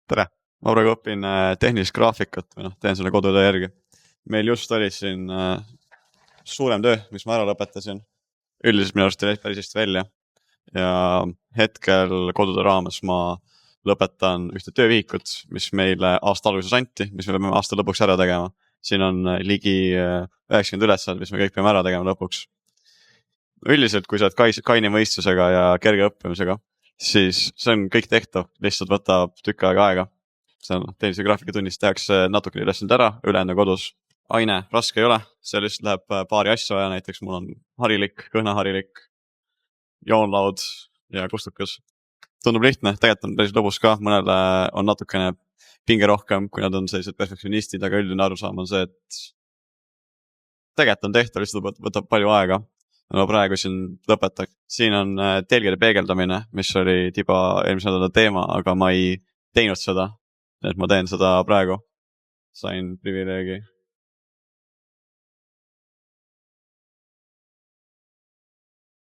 Tere! Ma praegu õpin tehnilist graafikat või teen selle kodutöö järgi. Meil just oli siin suurem töö, mis ma ära lõpetasin. Üldiselt minu arust oli päris hästi välja. Ja hetkel kodutöö raames ma lõpetan ühte töövihikut, mis meile aasta alguses anti, mis me peame aasta lõpuks ära tegema. Siin on ligi 90 ülesanded, mis me kõik peame ära tegema lõpuks. Üldiselt, kui sa oled kaine mõistusega ja kerge õppimisega, siis see on kõik tehtav, lihtsalt võtab tükk aega. See on tehnilise graafikatunnis tehakse natuke ülesand ära, ülejäänu kodus. Aine raske ei ole, see lihtsalt läheb paari asju vaja, näiteks mul on harilik, kõhnaharilik, joonlaud ja kustukas. Tundub lihtne, tegelikult on päris lõbus ka, mõnele on natukene pinge rohkem, kui nad on sellised perfektsionistid, aga üldine arusaam on see, et tegelikult on tehtav, lihtsalt võtab palju aega. No praegu siin lõpetak. Siin on telgede peegeldamine, mis oli tiba eelmise nädala teema, aga ma ei teinud seda. Et ma teen seda praegu. Sain privileegi.